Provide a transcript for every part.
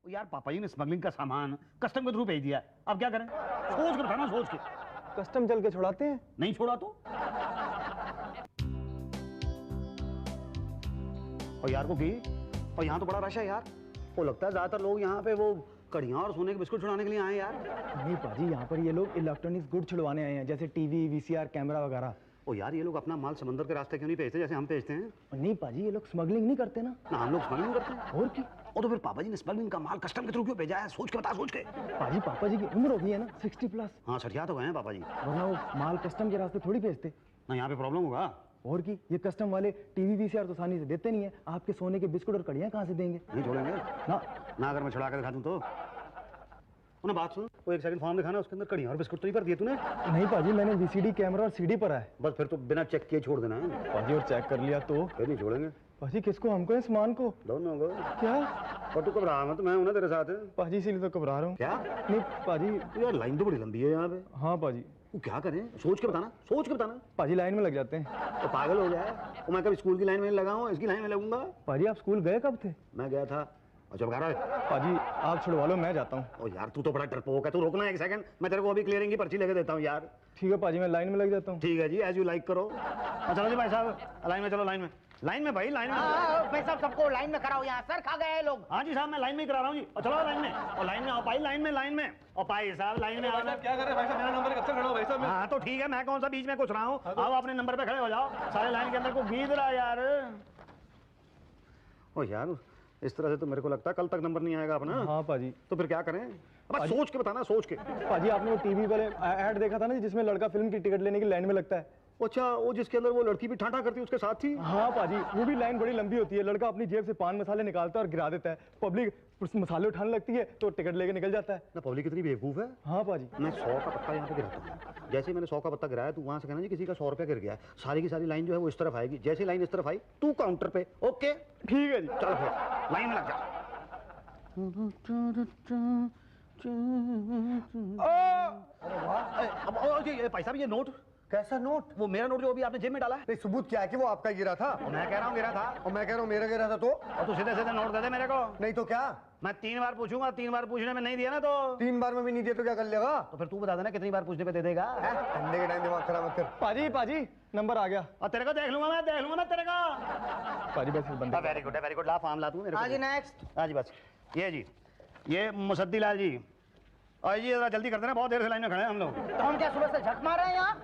यार पापा जी ने स्मगलिंग का सामान कस्टम के थ्रू भेज दिया, अब क्या करें? सोच कर बताना, सोच के। कस्टम चल के छुड़ाते हैं? नहीं छोड़ा तो? और यार को की, और यहाँ तो बड़ा रश है यार, वो लगता है ज्यादातर लोग यहाँ पे वो कड़ियाँ और सोने के बिस्कुट छुड़ाने के लिए आए यार। नहीं पाजी, यहाँ पर ये लोग इलेक्ट्रॉनिक्स गुड छुड़वाने आए हैं, जैसे टीवी, वीसीआर, कैमरा वगैरह। ओ यार ये लोग अपना माल समंदर के रास्ते क्यों नहीं भेजते जैसे हम भेजते हैं? नहीं पाजी, ये लोग स्मगलिंग नहीं करते ना। ना हम लोग स्मगलिंग करते हैं। और की? और तो फिर पापा जी ने स्मगलिंग का माल कस्टम के थ्रू क्यों भेजा है? सोच के बता, सोच के। पाजी पापा जी की उम्र हो गई है ना, 60+। हाँ सठिया तो गए हैं पापा जी, वरना वो माल कस्टम के रास्ते थोड़ी भेजते ना। यहाँ पे प्रॉब्लम होगा। और की, ये कस्टम वाले टीवी वीसीआर तो आसानी से देते नहीं है, आपके सोने के बिस्कुट और कड़ियाँ कहाँ से देंगे? नहीं छोड़ेंगे ना अगर मैं छुड़ा कर दिखा दूँ तो। ना बात सुन, वो एक सेकंड फॉर्म दिखाना, उसके अंदर कड़ियाँ और बिस्कुट तो नहीं भर दिए तूने? नहीं पाजी, मैंने वीसीडी, कैमरा और सीडी पर है। बस फिर तो बिना चेक किए छोड़ देना है पाजी, और चेक कर लिया तो? फिर नहीं छोड़ेंगे पाजी। किसको? हमको या सामान को? दोनों को। क्या? और तू घबरा मत, मैं हूं ना तेरे साथ। पाजी इसीलिए तो घबरा रहा हूँ। क्या? नहीं पाजी। यार लाइन तो बड़ी लंबी है यहाँ पे। हाँ पाजी। वो क्या करें? सोच के बताना, सोच के बताना। पाजी लाइन में लग जाते हैं। तो पागल हो जाए, तो मैं कभी स्कूल की लाइन में लगा हूँ, इसकी लाइन में लगूंगा? पाजी आप स्कूल गए कब थे? मैं गया था। अच्छा बता रहा है? पाजी आप छुड़वा लो, मैं जाता हूँ। ओ यार तू तो बड़ा डरपोक है, तू रोकना एक सेकंड, मैं तेरे को अभी क्लियरिंग की पर्ची लेके देता हूँ यार। ठीक है पाजी, मैं लाइन में लग जाता हूँ। ठीक है जी, एज यू लाइक करो। चलो जी भाई साहब, लाइन में चलो, लाइन में, लाइन में भाई, लाइन में। भाई साहब सबको लाइन में कराओ, यहाँ सर खा गए लोग। हाँ जी साहब, मैं लाइन में ही करा रहा हूँ जी। और चलो लाइन में, और लाइन में आओ भाई, लाइन में, लाइन में। और भाई साहब लाइन में आओ। क्या कर रहे हैं भाई साहब? मेरा नंबर कब से खड़ा हो भाई साहब? हाँ तो ठीक है, मैं कौन सा बीच में कुछ रहा हूँ। आओ अपने नंबर पे खड़े हो जाओ, सारे लाइन के अंदर को गीद रहा यार। ओ यार इस तरह से तो मेरे को लगता है कल तक नंबर नहीं आएगा अपना। हाँ पाजी। तो फिर क्या करें? अब सोच के बताना, सोच के। पाजी आपने वो टीवी वाले ऐड देखा था ना, जिसमें लड़का फिल्म की टिकट लेने की लाइन में लगता है? अच्छा, वो जिसके अंदर वो लड़की भी ठाठा करती है उसके साथ थी? हाँ पाजी, वो भी लाइन बड़ी लंबी होती है। लड़का अपनी जेब से पान मसाले निकालता है और गिरा देता है, पब्लिक मसाले उठाने लगती है तो टिकट लेके निकल जाता है ना। पब्लिक कितनी बेवकूफ है। हाँ पाजी। मैं 100 का पत्ता यहाँ पे गिराता हूँ, जैसे मैंने 100 का पत्ता गिराया तू वहां से कहना जी किसी का 100 रुपया गिर गया है। सारी की सारी लाइन जो है वो इस तरफ आएगी, जैसे लाइन इस तरफ आई तू काउंटर पे। ओके ठीक है जी। चल फिर लाइन में लग जा। अरे वाह। अब ये भाई साहब ये नोट कैसा नोट? वो मेरा नोट जो अभी आपने जेब में डाला है। नहीं सबूत क्या है कि वो आपका गिरा था? और मैं कह रहा हूँ गिरा था। और मैं कह रहा हूँ मेरा गिरा था तो? और तू सीधे सीधे नोट दे दे मेरे को। नहीं तो क्या? मैं 3 बार पूछूंगा, 3 बार पूछने में नहीं दिया ना तो 3 बार में भी नहीं दिया तो क्या कर लेगा? तो फिर तू बता देना कितनी बार पूछने पे दे देगा। ठंडे के टाइम दिमाग खराब मत कर। पाजी पाजी नंबर आ गया। और तेरे को देख लूंगा मैं, देख लूंगा मैं तेरे को। पाजी बस बंदा। वेरी गुड है, वेरी गुड। ला फॉर्म ला तू मेरे को। हाँ जी नेक्स्ट। हाँ जी बस ये जी, ये मुसद्दी लाल जी। और जी जरा जल्दी कर देना, बहुत देर से लाइन में खड़े हैं हम लोग। तो हम क्या सुबह से झक मार रहे हैं यहाँ?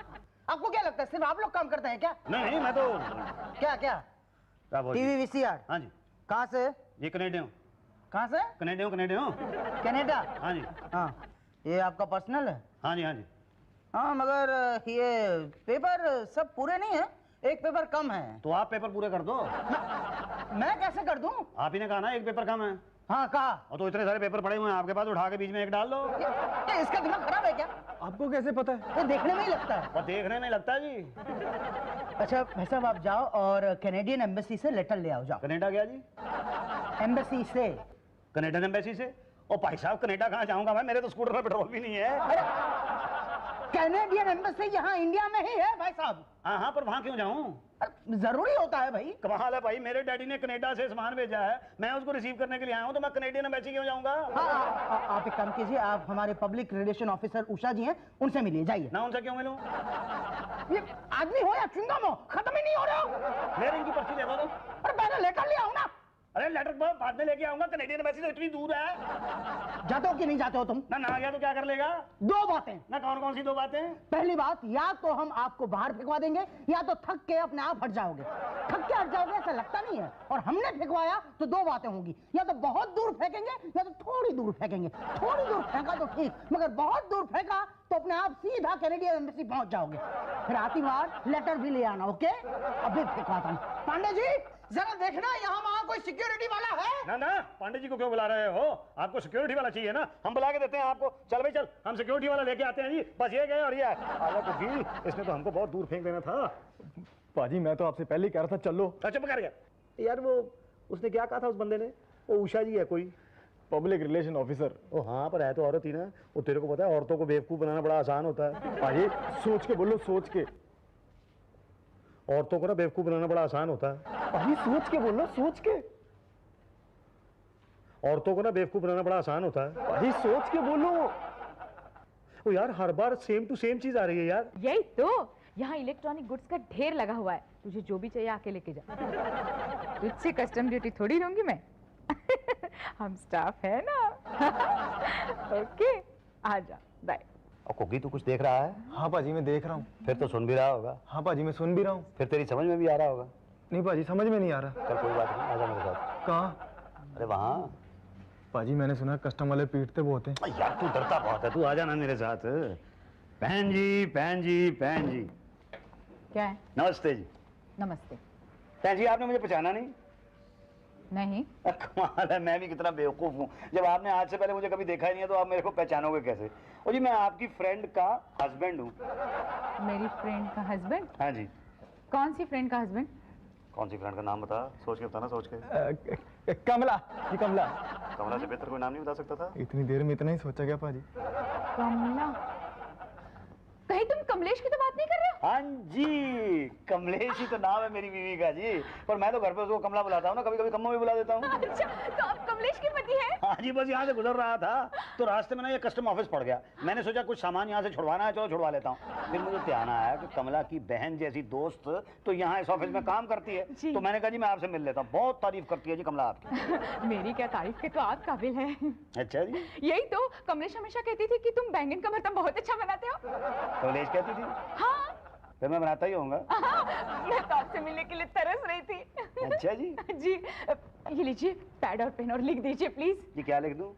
आपको क्या लगता है सिर्फ आप लोग काम करते हैं क्या? नहीं नहीं मैं तो क्या क्या? TV VCR? हाँ जी। कहाँ से? ये कनेडियन। कहाँ से? Canadian Canadian. कनाडा? हाँ जी। हाँ ये आपका पर्सनल है? हाँ जी हाँ जी। हाँ मगर ये पेपर सब पूरे नहीं है, एक पेपर कम है। तो आप पेपर पूरे कर दो। मैं कैसे कर दूं? आप ही ने कहा ना एक पेपर कम है। हाँ कहा। और तो इतने सारे पेपर पड़े हुए हैं आपके पास, उठा के बीच में एक डाल दो। क्या इसका दिमाग खराब है क्या? आपको कैसे पता है? ये देखने में ही लगता है। और देखने में लगता है जी। अच्छा भाई साहब आप जाओ और कैनेडियन एम्बेसी से लेटर ले आओ। जाओ। कनाडा गया जी? एम्बेसी से। कनेडियन एम्बेसी से? और भाई साहब कनाडा कहाँ जाऊंगा मैं, मेरे तो स्कूटर में पेट्रोल भी नहीं है। कैनेडियन एम्बेसी यहाँ इंडिया में ही है भाई साहब। हाँ हाँ पर वहाँ क्यों जाऊँ? जरूरी होता है भाई। कमाल है भाई, मेरे डैडी ने कनाडा से सामान भेजा है, मैं उसको रिसीव करने के लिए आया हूँ, तो मैं कनेडियन एम्बेसी क्यों जाऊंगा? हाँ आप एक काम कीजिए, आप हमारे पब्लिक रिलेशन ऑफिसर उषा जी हैं, उनसे मिलिए। जाइए ना। उनसे क्यों मिलूं? ये आदमी हो या चुंगम हो, खत्म ही नहीं हो रहे हो। मेरे इनकी पर्ची दे दो तो। अरे पहले लेटर ले आओ ना। अरे लेटर बाद में लेके आऊंगा, कनेडियन एम्बेसी तो इतनी दूर है। जाते हो कि नहीं जाते हो तुम? ना गया तो क्या कर लेगा? 2 बातें। ना कौन कौन सी 2 बातें? पहली बात, या तो हम आपको बाहर फेंकवा देंगे या तो थक के अपने आप हट जाओगे। थक के हट जाओगे ऐसा लगता नहीं है, और हमने फेंकवाया तो 2 बातें होंगी, या तो बहुत दूर फेंकेंगे या तो थोड़ी दूर फेंकेंगे। थोड़ी दूर फेंका तो ठीक, मगर बहुत दूर फेंका तो अपने आप सीधा कैनेडियन एम्बेसी पहुंच जाओगे। फिर आती बार लेटर भी ले आना। ओके अभी फेंकवाता हूँ। पांडे जी जरा देखना यहाँ वहाँ कोई सिक्योरिटी वाला है? ना पांडे जी को क्यों बुला रहे हो? आपको सिक्योरिटी वाला चाहिए ना, हम बुला के देते हैं आपको। चल भाई चल, हम सिक्योरिटी वाला लेके आते हैं जी। बस ये गए और ये आया कुकी, इसने तो हमको बहुत दूर फेंक देना था। पाजी मैं तो आपसे पहले ही कह रहा था चलो। चुप कर गया यार। वो उसने क्या कहा था उस बंदे ने? वो उषा जी है कोई पब्लिक रिलेशन ऑफिसर। ओ हाँ पर है तो औरत ही ना। वो तेरे को पता है औरतों को बेवकूफ बनाना बड़ा आसान होता है। पाजी सोच के बोलो, सोच के। औरतों को ना बेवकूफ बनाना बड़ा आसान होता है। पाजी सोच के बोलो, सोच के। औरतों को ना बेवकूफ बनाना बड़ा आसान होता है। पाजी सोच के बोलो। ओ यार, हर बार सेम टू सेम चीज आ रही है यार। यही तो, यहाँ इलेक्ट्रॉनिक गुड्स का ढेर लगा हुआ है, तुझे जो भी चाहिए आके लेके जा। तुझसे कस्टम ड्यूटी थोड़ी लूंगी मैं। हम स्टाफ है ना। ओके, आ जा, बाय। और कुकी तू कुछ देख रहा है? हाँ पाजी मैं देख रहा हूँ। फिर तो सुन भी रहा होगा। हाँ पाजी मैं सुन भी रहा हूँ। फिर तेरी समझ में भी आ रहा होगा। नहीं पाजी समझ में नहीं आ रहा। चल कोई बात नहीं, आजा मेरे साथ। कहाँ? अरे वहाँ। पाजी मैंने सुना कस्टम वाले पीटते बहुत हैं। यार तू डरता बहुत है, तू आ जाना मेरे साथ। बहन जी, बहन जी, बहन जी। क्या है? नमस्ते जी। नमस्ते। बहन जी, आपने मुझे पहचाना नहीं? नहीं। कमाल है, मैं भी कितना बेवकूफ हूँ। जब आपने आज से पहले मुझे कभी देखा ही नहीं है तो आप मेरे को पहचानोगे कैसे? और जी मैं आपकी फ्रेंड का हस्बैंड हूँ। मेरी फ्रेंड का हस्बैंड? हाँ जी। कौन सी फ्रेंड का हस्बैंड? कौन सी फ्रेंड का नाम बता, सोच के बताना, सोच के। कमला जी, कमला। कमला से बेहतर कोई नाम नहीं बता सकता था? इतनी देर में इतना ही सोचा गया पाजी। कमला? कहीं तुम कमलेश की तो बात नहीं कर रहे हो? हाँ जी, कमलेश ही तो नाम है मेरी बीवी का जी। पर मैं तो घर पे उसको कमला बुलाता हूँ ना, कभी कभी कम्मा भी बुला देता हूँ। अच्छा, तो आप कमलेश के पति हैं? हाँ जी, बस यहाँ से गुजर रहा था तो रास्ते में ना ये कस्टम ऑफिस पड़ गया। मैंने सोचा कुछ सामान यहाँ से छुड़वाना है, चलो छुड़वा लेता हूँ। फिर मुझे ध्यान आया कि कमला की बहन जैसी दोस्त तो यहाँ इस ऑफिस में काम करती है, तो मैंने कहा जी मैं आपसे मिल लेता हूँ। बहुत तारीफ करती है जी कमला आपकी। मेरी क्या तारीफ के, तो आप काबिल हैं। अच्छा जी। यही तो कमलेश हमेशा कहती थी कि तुम बैंगन का भरता बहुत अच्छा बनाते हो। कमलेश कहती थी? हाँ। फिर मैं बनाता ही होऊंगा। मैं तो आपसे मिलने के लिए तरस रही थी। अच्छा जी। जी, ये लीजिए पैड और पेन और लिख दीजिए प्लीज। जी क्या लिख दूं?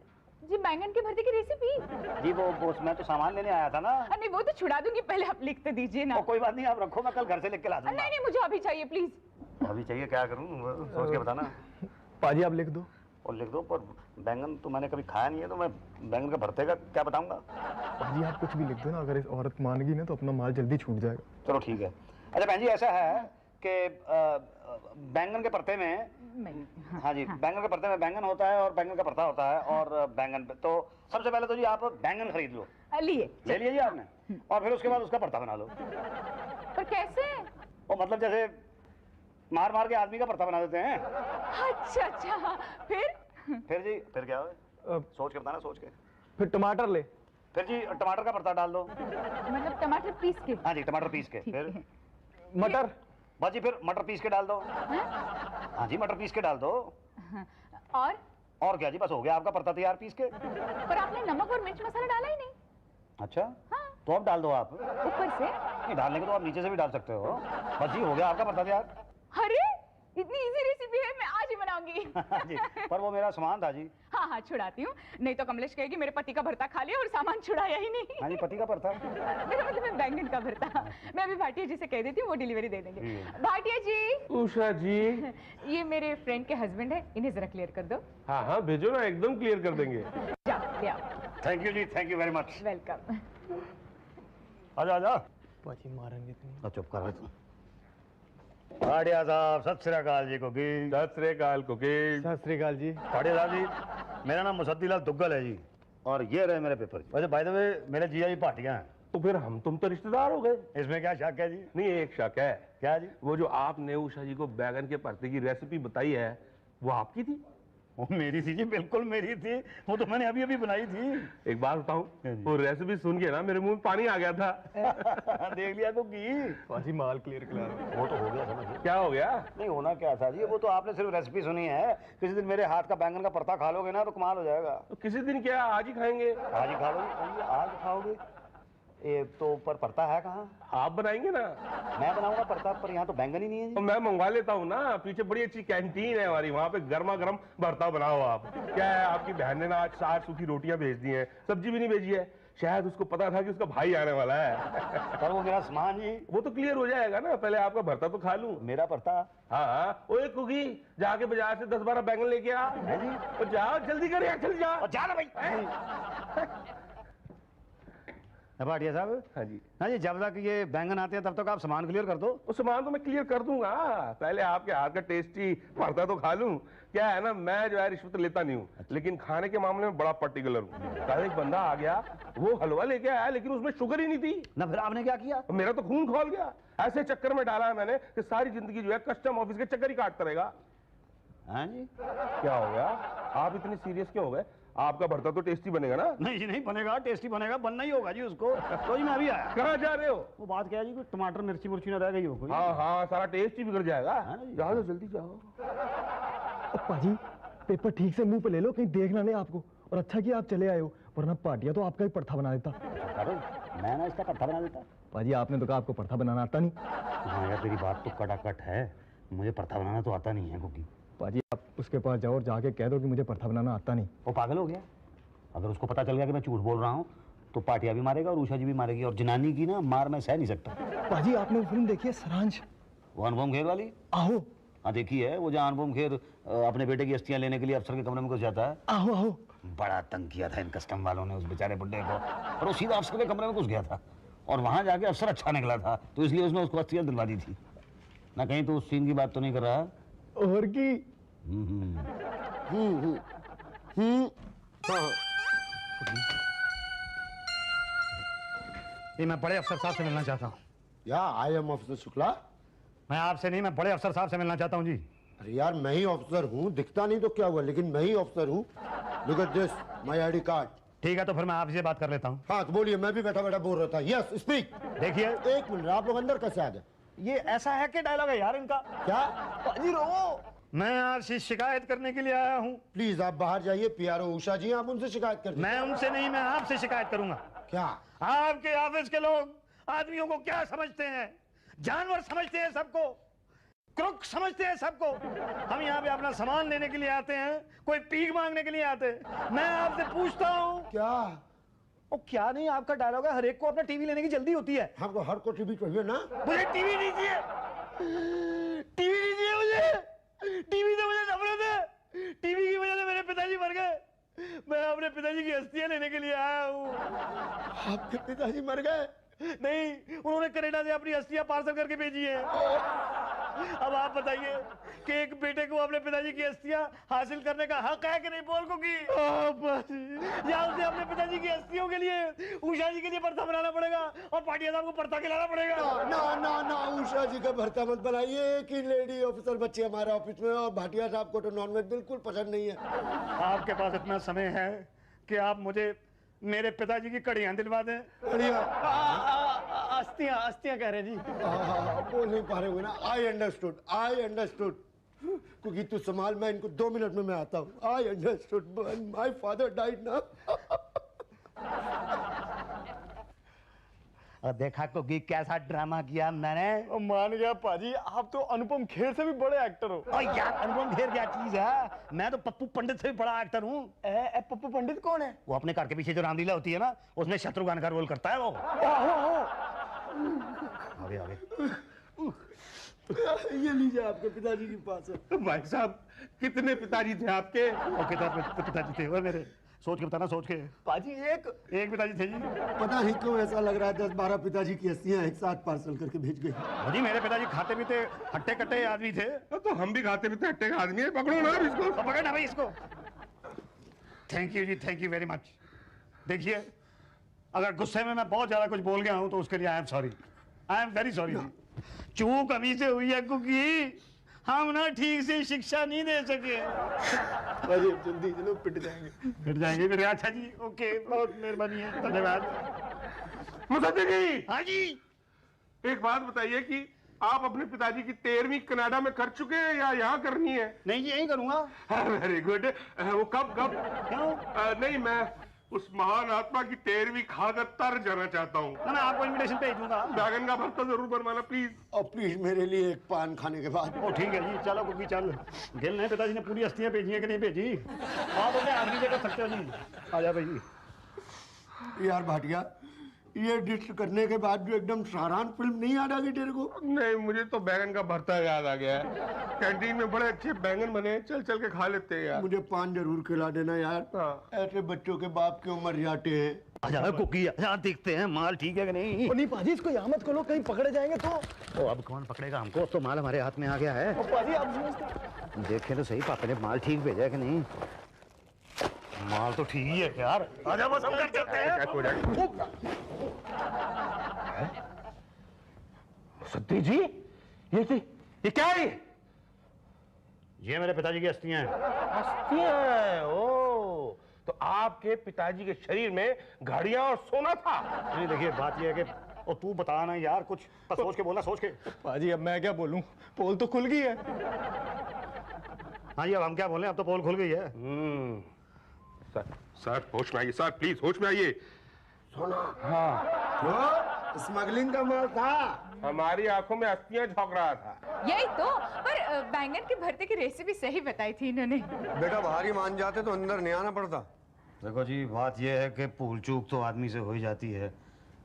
जी बैंगन के भरते की रेसिपी। जी वो मैं तो सामान लेने आया था ना। नहीं वो तो छुड़ा दूंगी, पहले आप लिख तो दीजिए ना। कोई बात नहीं, आप रखो, मैं कल घर से लिख के ला दूंगा। नहीं मुझे अभी चाहिए प्लीज। अभी चाहिए? क्या करूं, सोच के बताना। पाजी आप लिख दो। और लिख दो, पर बैंगन तो मैंने कभी खाया नहीं है, तो मैं बैंगन के भरते का क्या बताऊंगा? पाजी आप कुछ भी लिख दो ना, अगर इस औरत मान गई ना तो अपना माल जल्दी छूट जाएगा। चलो ठीक है। अच्छा बहन जी, ऐसा है कि बैंगन के भरते में, हाँ जी, बैंगन के भरते में बैंगन होता है और बैंगन का भरता होता है। और बैंगन तो सबसे पहले तो जी आप बैंगन खरीद लो। लिए ले लिया जी आपने, और फिर उसके बाद उसका भरता बना लो। पर कैसे? वो मतलब जैसे मार मार के आदमी का भरता बना देते हैं। अच्छा फिर जी फिर क्या है? सोच के बताना, सोच के। फिर टमाटर ले। फिर जी टमाटर का भरता डाल दो। मतलब टमाटर पीस के? हाँ जी, टमाटर पीस के। फिर मटर। बस जी फिर मटर पीस के डाल दो। हाँ जी, मटर पीस के डाल दो। और क्या जी, बस हो गया आपका भरता तैयार पीस के। पर आपने नमक और मिर्च मसाला डाला ही नहीं। अच्छा हाँ। तो अब डाल दो आप ऊपर से। नहीं, डालने को तो आप नीचे से भी डाल सकते हो। बस जी हो गया आपका भरता तैयार। अरे इतनी इजी रेसिपी है, मैं आज ही बनाऊंगी। जी, पर वो मेरा सामान था जी। हाँ छुड़ाती हूँ, नहीं तो कमलेश कहेगी मेरे पति का भरता खा लिया और सामान छुड़ाया ही नहीं। हाँ जी, पति का भरता। मेरा मतलब है बैंगन का भरता। मैं अभी भाटिया जी से कह देती हूँ, वो डिलीवरी दे देंगे। भाटिया जी। उषा जी। ये मेरे फ्रेंड के हस्बैंड है, इन्हें जरा क्लियर कर दो। हाँ भेजो ना, एकदम क्लियर कर देंगे। जाओ ले आओ। Thank you ji, thank you very much. Welcome. आजा आजा। पाजी मारेंगे तुम। चुप कर रहे। भाटिया साहब, सत श्री अकाल जी। कुकी सत श्री अकाल कुकी। सत श्री अकाल जी। भाटिया साहब जी, मेरा नाम मुसद्दीलाल दुग्गल है जी, और ये रहे मेरे पेपर। वैसे बाय द वे मेरे जीजा जी भाटिया हैं। तो फिर हम तुम तो रिश्तेदार हो गए। इसमें क्या शक है जी? नहीं एक शक है। क्या जी? वो जो आपने उषा जी को बैगन के भरते की रेसिपी बताई है, वो आपकी थी? वो मेरी थी जी, बिल्कुल मेरी थी। वो तो मैंने अभी अभी बनाई थी। एक बात बताऊं, वो रेसिपी सुन के ना मेरे मुंह में पानी आ गया था। देख लिया कुकी? पाजी माल क्लियर करा। वो तो हो गया, समझ। क्या हो गया? नहीं होना क्या था जी, वो तो आपने सिर्फ रेसिपी सुनी है। किसी दिन मेरे हाथ का बैंगन का भरता खा लोगे ना तो कमाल हो जाएगा। तो किसी दिन क्या, आज ही खाएंगे? आज ही खा लोगे? आज खाओगे? ये तो ऊपर भरता है कहाँ? आप बनाएंगे ना? मैं बनाऊंगा भरता, पर यहाँ तो बैंगन ही नहीं है जी। तो मैं मंगवा लेता हूँ ना, पीछे बड़ी अच्छी कैंटीन है हमारी, वहाँ पे गर्मा गर्म भरता बनाओ आप। क्या है, आपकी बहन ने ना आज 4 सूखी रोटियां भेज दी हैं, सब्जी भी नहीं भेजी है। शायद उसको पता था कि उसका भाई आने वाला है। पर वो मेरा सामान जी। वो तो क्लियर हो जाएगा ना, पहले आपका भरता तो खा लूं। मेरा भरता? हाँ। ओए कुकी, जाके बाजार से 10-12 बैंगन लेके आ। और जाओ जल्दी कर यार, चल जा। जा ना भाई। भाटिया साहब। हाँ जी। हाँ जी, जब तक ये बैंगन आते हैं तब तक आप सामान क्लियर कर दो। वो सामान तो मैं क्लियर कर दूंगा, पहले आपके हाथ का टेस्टी भरता तो खा लूं। क्या है ना, मैं जो है रिश्वत लेता नहीं हूँ, लेकिन खाने के मामले में बड़ा पर्टिकुलर हूँ। कल एक बंदा आ गया, वो हलवा लेके आया लेकिन उसमें शुगर ही नहीं थी ना। फिर आपने क्या किया? मेरा तो खून खौल गया। ऐसे चक्कर में डाला है मैंने कि सारी जिंदगी जो है कस्टम ऑफिस के चक्कर ही काटता रहेगा। हाँ जी। क्या हो गया, आप इतने सीरियस क्यों हो गए? आपका भरता तो टेस्टी बनेगा ना? नहीं जी नहीं बनेगा, टेस्टी बनेगा, बनना ही होगा जी उसको। तो जी मैं अभी आया। कहाँ जा रहे हो? वो बात क्या है जी, कोई टमाटर मिर्ची मुर्ची ना रह गई हो कोई? हाँ हाँ, सारा टेस्ट ही बिगड़ जाएगा। हाँ जी। जाओ जल्दी जाओ। पाजी पेपर ठीक से मुंह पे ले लो, कहीं देखना नहीं आपको। और अच्छा कि आप चले आए हो, वरना पाटिया तो आपका ही पर्था बना देता। अरे मैं ना इसका पर्था बना देता। पाजी आपने तो कहा आपको पर्था बनाना आता नहीं। हाँ यार तेरी बात तो कटाकट है, मुझे पर्था बनाना तो आता नहीं है कुकी। पाजी आप उसके पास जाओ और जाके कह दो कि मुझे पर्था बनाना आता नहीं। वो पागल हो गया, अगर उसको पता चल गया कि मैं झूठ बोल रहा हूँ तो पाटिया भी मारेगा और उषा जी भी मारेगी, और जनानी की ना मार मैं सह नहीं सकता। पाजी आपने वो फिल्म देखी है सारांश? वो अनुपम खेर वाली? आहो हाँ देखी है, वो जहाँ अनुपम खेर अपने बेटे की अस्थियां लेने के लिए अफसर के कमरे में घुस जाता है। आहो आहो। बड़ा तंग किया था इन कस्टम वालों ने उस बेचारे बुड्ढे को, और वो सीधा अफसर के कमरे में घुस गया था, और वहां जाके अफसर अच्छा निकला था, तो इसलिए उसने उसको अस्थियां दिलवा दी थी ना। कहीं तो उस सीन की बात तो नहीं कर रहा? और की ये मैं बड़े अफसर साहब से मिलना चाहता हूँ। या आई एम ऑफिसर शुक्ला। मैं आपसे नहीं, मैं बड़े अफसर साहब से मिलना चाहता हूँ जी। अरे यार मैं ही ऑफिसर हूँ, दिखता नहीं तो क्या हुआ, लेकिन मैं ही ऑफिसर हूँ। Look at this, my ID card. ठीक है तो फिर मैं आपसे बात कर लेता हूँ। हाँ तो बोलिए, मैं भी बैठा बैठा बोल रहा था। Yes speak. देखिए एक मिनट, आप लोग अंदर कैसे आ गए? ये ऐसा है कि डायलॉग है यार इनका। क्या? पाजी रो, मैं आपसे शिकायत करने के लिए आया हूँ। प्लीज आप बाहर जाइए, पीआरओ उषा जी आप उनसे शिकायत कर दीजिए। मैं उनसे नहीं, मैं आपसे शिकायत करूंगा। क्या? आपके ऑफिस के लोग आदमियों को क्या समझते हैं? जानवर समझते हैं सबको, क्रुक समझते हैं सबको। हम यहाँ पे अपना सामान लेने के लिए आते हैं, कोई पीक मांगने के लिए आते हैं। मैं आपसे पूछता हूँ। क्या? ओ क्या नहीं, आपका डायलॉग है हर एक को अपना टीवी लेने की जल्दी होती है। हमको हर को टीवी चाहिए ना? मुझे टीवी नहीं चाहिए, टीवी नहीं चाहिए मुझे। टीवी से मुझे नफरत है, टीवी की वजह से मेरे पिताजी मर गए। मैं अपने पिताजी की अस्थियां लेने के लिए आया हूँ। आपके पिताजी मर गए? नहीं, उन्होंने कनाडा से अपनी अस्थियां पार्सल करके भेजी है। अब आप बताइए कि एक बेटे को अपने पिताजी की अस्थियां हासिल करने का हक है कि नहीं? बोल को की या उसे अपने पिताजी की अस्थियों के लिए उषा जी के लिए पर्था बनाना पड़ेगा और पाटिया साहब को पर्था खिलाना पड़ेगा। ना ना ना, उषा जी का भरता मत बनाइए कि लेडी ऑफिसर बच्चे हमारे ऑफिस में, और भाटिया साहब को तो नॉनवेज बिल्कुल पसंद नहीं है। आपके पास इतना समय है कि आप मुझे मेरे पिताजी की कड़ियां दिलवा दें। बढ़िया। अस्थियां अस्थियां कह रहे जी। बोल नहीं पा रहे हुए ना। I understood. क्योंकि तू संभाल, मैं इनको 2 मिनट में मैं आता हूँ। I understood, my father died ना। और देखा क्योंकि कैसा ड्रामा किया मैंने। मान गया पाजी, आप तो अनुपम खेर से भी बड़े एक्टर हो। और यार अनुपम खेर क्या चीज है, मैं तो पप्पू पंडित से भी बड़ा एक्टर हूँ। पप्पू पंडित कौन है? वो अपने घर के पीछे जो रामलीला होती है ना, उसमें शत्रुघ्न का रोल करता है वो। आगे आगे। ये लीजिए आपके पिताजी के पास है। भाई साहब कितने पिताजी थे आपके? और कितने पिताजी थे वो मेरे? सोच के बताना, सोच के। पाजी एक पिताजी थे जी। पता नहीं क्यों ऐसा लग रहा है 10-12 पिताजी की अस्थियां एक साथ पार्सल करके भेज गई। जी मेरे पिताजी खाते भी थे, हट्टे कट्टे आदमी थे। तो हम भी खाते पीते हट्टे का आदमी है। पकड़ो ना इसको। पकड़ ना भाई इसको। Thank you ji, thank you very much. देखिए अगर गुस्से में मैं बहुत ज्यादा कुछ बोल गया हूं तो उसके लिए I am sorry, I am very sorry जी। चूक अभी से हुई है क्योंकि हम ना ठीक से शिक्षा नहीं दे सके। जल्दी चलो, पिट जाएंगे। फिर जाएंगे फिर। अच्छा जी, ओके, बहुत मेहरबानी है, धन्यवाद। मुसद्दिक जी, हाँ जी। एक बात बताइए कि आप अपने पिताजी की 13वीं कनाडा में कर चुके हैं या यहाँ करनी है? नहीं जी यही करूंगा। Very good. वो कब? क्यों? नहीं, मैं उस महान आत्मा की 13वीं खाकर तर जाना चाहता हूँ। ना मैं आपको इनविटेशन भेज दूंगा। बैगन का भरता जरूर बनवाना प्लीज। और प्लीज मेरे लिए एक पान खाने के बाद। ओ ठीक है जी, चलो क्योंकि चल। गिल ने पिताजी ने पूरी अस्थियां भेजी है कि नहीं भेजी? आप अपने आदमी से कर सकते हो जी। आ जा भाई। यार भाटिया, ये डिश करने के बाद जो एकदम सारांश फिल्म नहीं याद आ गई तेरे को? नहीं, मुझे तो बैगन का भरता याद आ गया है। कैंटीन में बड़े अच्छे बैंगन बने, चल चल के खा लेते हैं यार। मुझे पान जरूर खिला देना यार। हाँ। ऐसे बच्चों के बाप क्यों मर जाते हैं? आजा कुकी, आजा देखते हैं माल ठीक है कि नहीं। नहीं पाजी, इसको यहाँ मत खोलो, कहीं पकड़े जाएंगे तो। ओ अब कौन पकड़ेगा हमको? अब तो माल हमारे हाथ में आ गया है। पाजी आप समझते। देखे तो सही पापा ने माल ठीक भेजा है कि नहीं। माल तो ठीक ही है यार। आजा बस हम कर चलते हैं। सत्ती जी, ये क्या है? ये मेरे पिताजी की अस्थियां हैं। अस्थियां? ओ, तो आपके पिताजी के शरीर में घड़ियां और सोना था? नहीं देखिए, बात ये है कि और तू बता ना यार, कुछ सोच के बोलना, सोच के। पाजी अब मैं क्या बोलूं, पोल तो खुल गई है। हाँ जी, अब हम क्या बोलें, अब तो पोल खुल गई है। सर होश में आइए सर, प्लीज होश में आइए। सोना हाँ, जो स्मगलिंग का माल था। हमारी आंखों में अस्थियां झोंक रहा था। यही तो, पर बैंगन के भरते की रेसिपी सही बताई थी इन्होंने। बेटा बाहर ही मान जाते तो अंदर नहीं आना पड़ता। देखो जी, बात ये है कि भूल चूक तो आदमी से हो ही जाती है।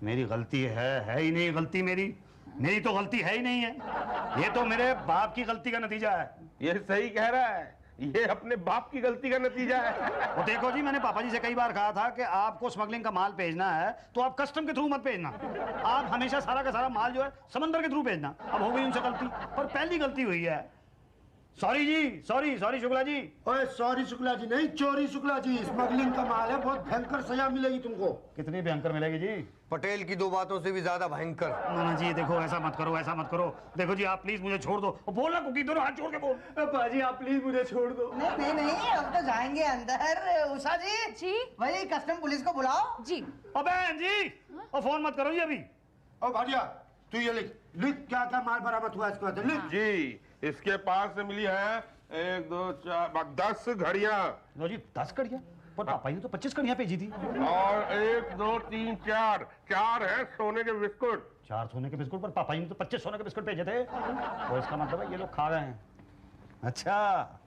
मेरी गलती है ही नहीं, गलती मेरी तो गलती है ही नहीं है। ये तो मेरे बाप की गलती का नतीजा है। ये सही कह रहा है, ये अपने बाप की गलती का नतीजा है। और देखो जी, मैंने पापा जी से कई बार कहा था कि आपको स्मगलिंग का माल भेजना है तो आप कस्टम के थ्रू मत भेजना, आप हमेशा सारा का सारा माल जो है समंदर के थ्रू भेजना। अब हो गई उनसे गलती, पर पहली गलती हुई है। सॉरी जी, सॉरी शुक्ला जी। ओए सॉरी शुक्ला जी नहीं, चोरी शुक्ला जी। स्मगलिंग का माल है, बहुत भयंकर सजा मिलेगी तुमको। कितनी भयंकर मिलेगी जी? पटेल की 2 बातों से भी ज्यादा भयंकर। ना जी, देखो ऐसा मत करो, ऐसा मत करो। देखो जी, आप प्लीज मुझे छोड़ दो। और बोल ना कुकी, दोनों हाथ छोड़ के बोल। पाजी आप प्लीज मुझे छोड़ दो। नहीं, अब तो जाएंगे अंदर। उषा जी, जी वही कस्टम पुलिस को बुलाओ। जी। और बहन जी, और फोन मत करो जी अभी। ओ भाटिया, तू ये लिख क्या क्या माल बरामद हुआ इसके बाद लिख। जी, इसके पास से मिली है 1 2 4 10 घड़ियां। लो जी, 10 कड़ियां? पर पापा जी ने तो 25 कड़ियां भेजी थी। और 1 2 3 4 है सोने के बिस्कुट। 4 सोने के बिस्कुट, पर पापा जी ने तो 25 सोने के बिस्कुट भेजे थे। तो इसका मतलब है ये लोग खा गए हैं। अच्छा,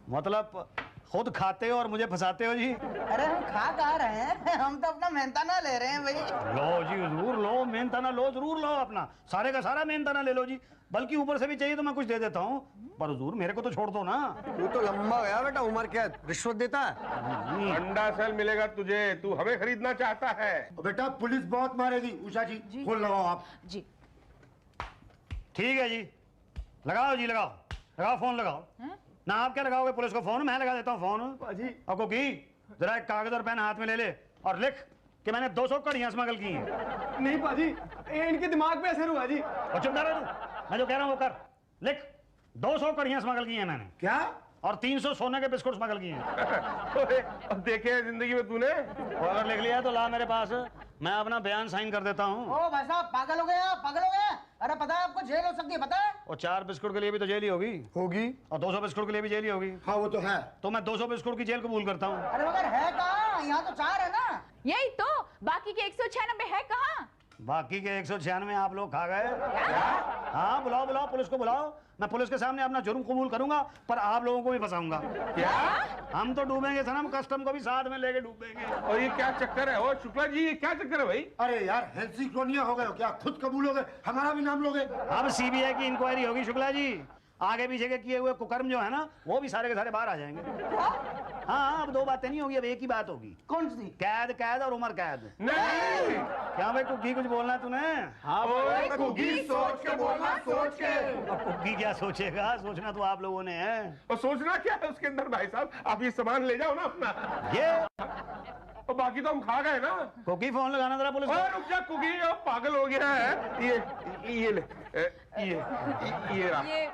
मतलब खुद खाते हो और मुझे फंसाते हो जी। अरे हम खा रहे हैं, हम तो अपना मेहनताना ले रहे हैं भाई। लो जी, जरूर लो मेहनताना, लो जरूर लो, अपना सारे का सारा मेहनताना ले लो जी। बल्कि ऊपर से भी चाहिए तो मैं कुछ दे देता हूँ, पर हुजूर मेरे को तो छोड़ दो ना। तू तो लंबा गया बेटा, उम्र क्या रिश्वत देता है। अंडा सेल मिलेगा तुझे, तू हमें खरीदना चाहता है। बेटा पुलिस बहुत मारेगी। उषा जी फोन लगाओ आप। जी। ठीक है जी, लगाओ जी, लगाओ फोन लगाओ। ना आप क्या लगाओगे पुलिस को फोन, मैं लगा देता हूँ फोन। पाजी और कुकी, जरा एक कागज और पेन हाथ में ले ले और लिख कि मैंने 200 कड़ियां स्मगल की हैं। नहीं पाजी, ये इनके दिमाग पे असर हुआ जी। और चुप रह तू, मैं जो कह रहा हूँ वो कर। लिख, 200 कड़ियां स्मगल की हैं मैंने, क्या? और 300 सोने के बिस्कुट स्मगल किए हैं। अब देखे हैं जिंदगी में तूने। और अगर लिख लिया तो ला मेरे पास, मैं अपना बयान साइन कर देता हूँ। ओ भाई साहब, पागल हो गए आप, पागल हो गए। अरे पता है आपको, जेल हो सकती है, पता है? और 4 बिस्कुट के लिए भी तो जेल ही होगी, होगी। और 200 बिस्कुट के लिए भी जेल ही होगी। हाँ वो तो है। तो मैं 200 बिस्कुट की जेल कबूल करता हूँ। अरे मगर है कहाँ? यहाँ तो 4 है ना। यही तो, बाकी के 196 है कहाँ? बाकी के 196 आप लोग खा गए। हाँ, बुलाओ पुलिस को बुलाओ। मैं पुलिस के सामने अपना जुर्म कबूल करूंगा, पर आप लोगों को भी फंसाऊंगा। क्या? हम तो डूबेंगे सनम, कस्टम को भी साथ में लेके डूबेंगे। और ये क्या चक्कर है? ओ शुक्ला जी, ये क्या चक्कर है भाई? अरे यार हेल्सी क्रोनिया हो गए हो क्या? खुद कबूल हो गए, हमारा भी नाम लोगे? अब सीबीआई की इंक्वायरी होगी शुक्ला जी, आगे पीछे के किए हुए कुकर्म जो है ना, वो भी सारे के सारे बाहर आ जाएंगे। हाँ, अब 2 बातें नहीं होगी, अब एक ही बात होगी। कौन सी? कैद और उम्र कैद। नहीं, क्या भाई कुकी, कुछ बोलना है तूने? ओए कुकी, सोच के बोलना, सोच के। अब कुकी क्या सोचेगा, सोचना तो आप लोगों ने है। और सोचना क्या है उसके अंदर भाई साहब? आप ये सामान ले जाओ ना अपना। ये और बाकी तो हम खा गए ना। कुकी, फोन लगाना जरा पुलिस को। और रुक जा कुकी, अब पागल हो गया है। ये ले, ये रहा। ये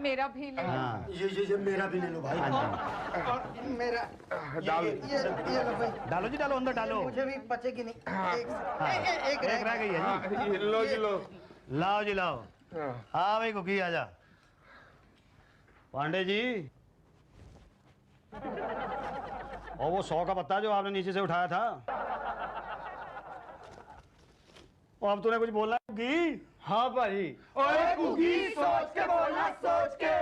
मेरा भी ले। हाँ, ये मेरा भी ले लो भाई। मेरा डाल। ये लो भाई। डालो जी, डालो अंदर डालो। मुझे भी बचेगी नहीं। एक एक रह गई है जी। हाँ, ये लो जी लो। लाओ जी लाओ। हाँ भाई कुकी, आजा। पांडे जी, और वो 100 का पत्ता जो आपने नीचे से उठाया था, और अब तूने कुछ बोलना कुकी? हाँ पाजी। ओए कुकी, सोच के बोलना, सोच के।